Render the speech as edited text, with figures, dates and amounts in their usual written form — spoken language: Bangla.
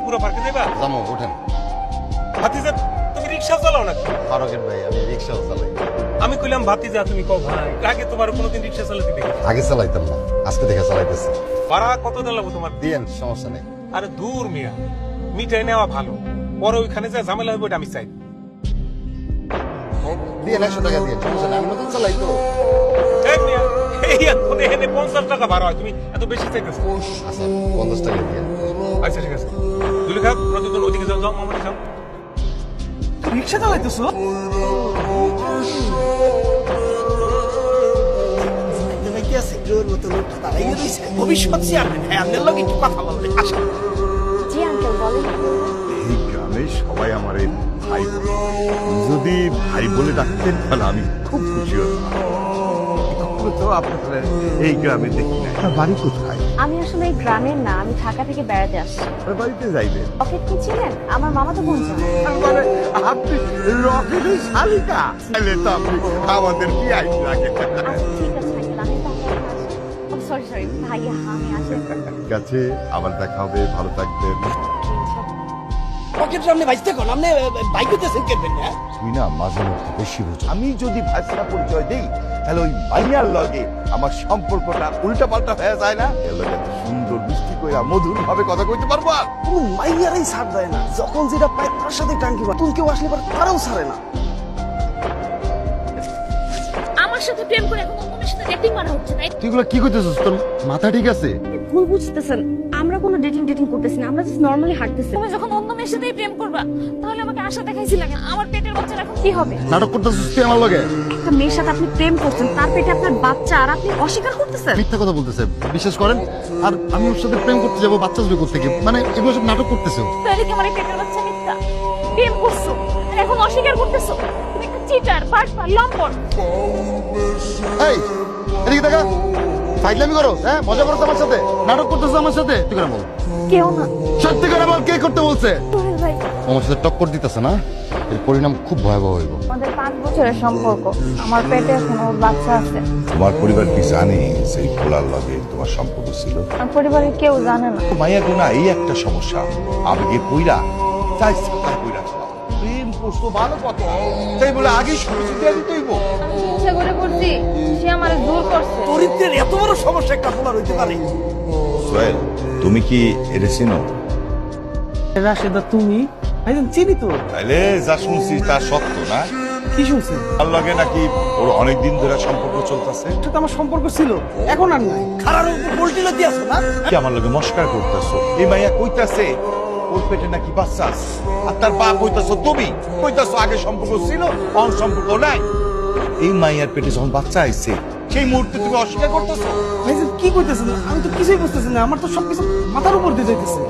পুরো পার্কে যাইবা? জামো ওঠেন। ভাতিজা তুমি রিকশা চালাও নাকি? ফারুকের ভাই আমি রিক্সাও চালাই। আমি কইলাম ভাতিজা তুমি কও ভাই, আগে তোমার কোনোদিন রিকশা চালাতে দেখি? আগে চালাইতাম না, আজকে দেখে চালাইতেছি। ভাড়া কত দেন লাগবো তোমার? দিয়েন, সমস্যা নেই। আরে দূর মিয়া, মিটাই নেওয়া ভালো, পরে ওইখানে যা ঝামেলা হবে ওটা আমি চাই। দিয়েন 100 টাকা দিয়েন, সমস্যা নেই, আমি নতুন চালাই তো। এই মিয়া, এই এখন এখানে 50 টাকা ভাড়া হয়, তুমি এত বেশি চাইতেছো? আচ্ছা 50 টাকা দিয়েন। আচ্ছা ঠিক আছে, দুলি খাও, প্রতিদিন ওইদিকে যাও, যাও মামনি খাও। রিক্সা চালাইতেছো? ভবিষ্যৎ চেয়ারম্যান, হ্যাঁ আপনার লগে একটু কথা বলবে। আসা জি আঙ্কেল বলেন। এই গ্রামে সবাই আমার এই ভাই বোন। যদি ভাই বলে ডাকতেন তাহলে আমি খুব খুশি হতাম। কখনো তো আপনারা এই গ্রামে দেখি না। আপনার বাড়ি কোথায়? আমি আসলে এই গ্রামের না, আমি ঢাকা থেকে বেড়াতে আসছি। আপনার বাড়িতে যাইবেন? রকেট কি ছিলেন? আমার মামা তো বোন ছিল। মানে আপনি রকেটের শালিকা? তাহলে তো আপনি আমাদের কি আইন লাগে। আচ্ছা ঠিক আছে আঙ্কেল, আমি তাহলে আসি। সরি সরি ভাইয়া, আমি আসি। ঠিক আছে, আবার দেখা হবে, ভালো থাকবেন। পকেট সামনে ভাইতে কোন আপনি বাইক করতেছেন কেমন না? তুই না মাঝে মধ্যে বেশি বুঝো। আমি যদি ভাষা পরিচয় দেই তাহলে ওই ভাইয়ার লগে আমার সম্পর্কটা উল্টা পাল্টা হয়ে যায় না? এর লগে এত সুন্দর মিষ্টি কইরা মধুর ভাবে কথা কইতে পারবো আর? কোন মাইয়ারই ছাড় দেয় না, যখন যেটা পায় তার সাথে টাঙ্কি মারে। তুমি কেউ আসলে পরে তারাও ছাড়ে না। আমার সাথে প্রেম করে এখন অন্যের সাথে ডেটিং মারা হচ্ছে না। তুই এগুলো কি কইতেছিস? তোর মাথা ঠিক আছে? ভুল বুঝতেছেন, আমরা কোনো ডেটিং করতেছি না, আমরা জাস্ট নরমালি হাঁটতেছি। তুমি যখন অন্য মেয়ের সাথেই প্রেম করবা তাহলে আমাকে আশা দেখাইছিলে কেন? আমার পেটের বাচ্চার এখন কি হবে? নাটক করতেছিস তুই আমার লগে? একটা মেয়ের সাথে আপনি প্রেম করছেন, তার পেটে আপনার বাচ্চা, আর আপনি অস্বীকার করতেছেন। মিথ্যা কথা বলতেছে, বিশ্বাস করেন। আর আমি ওর সাথে প্রেম করতে যাবো, বাচ্চা আসবে কোত্থেকে? মানে এগুলো সব নাটক করতেছে ও। তাহলে কি আমার এই পেটের বাচ্চা মিথ্যা? প্রেম করছো আর এখন অস্বীকার করতেছো? তুমি একটা চিটার, বাটপার, লম্পট। এই এদিকে দেখা, ফাইজলামি করো, হ্যাঁ মজা করো আমার সাথে, নাটক করতেছো আমার সাথে। তুই করে বল, কেউ না। সত্যি করে বল, কে করতে বলছে? সোহেল ভাই, আমার সাথে টক্কর দিতেছে না, এর পরিণাম খুব ভয়াবহ হইব। আমাদের 5 বছরের সম্পর্ক, আমার পেটে এখন ওর বাচ্চা আছে। তোমার পরিবার কি জানে সেই খোলার লগে তোমার সম্পর্ক ছিল? আমার পরিবারের কেউ জানে না। মাইয়া গোনা এই একটা সমস্যা, আবেগে পইরা চাই সাকার পইরা প্রেম করছো ভালো কথা, তাই বলে আগে সবকিছু দিয়ে দিতে হইব? আমি ইচ্ছা করে করছি, সে আমারে দূর করছে। চরিত্রের এত বড় সমস্যা একটা বলার হইতে পারে? সোহেল, তুমি কি এটা চিনো? রাশেদা তুমি? ভাইজান চিনি তো। তাইলে যা শুনছি তা সত্য না? কি শুনছেন? তার লগে নাকি ওর অনেকদিন ধরে সম্পর্ক চলতেছে? এটা তো আমার সম্পর্ক ছিল, এখন আর নাই। খারার উপর পোল্ট্রি লতি আছে না? কি আমার লগে মস্কার করতেছো? এই মাইয়া কইতাছে ওর পেটে নাকি বাচ্চা আছে। আর তার বাপ কইতাছো তুমি, কইতাছো আগে সম্পর্ক ছিল এখন সম্পর্ক নাই। এই মাইয়ার পেটে যখন বাচ্চা আইছে সেই মুহূর্তে তুমি অস্বীকার করতেছো? ভাইজান কি কইতেছেন? আমি তো কিছুই বুঝতেছি না, আমার তো সবকিছু মাথার উপর দিয়ে যাইতেছে।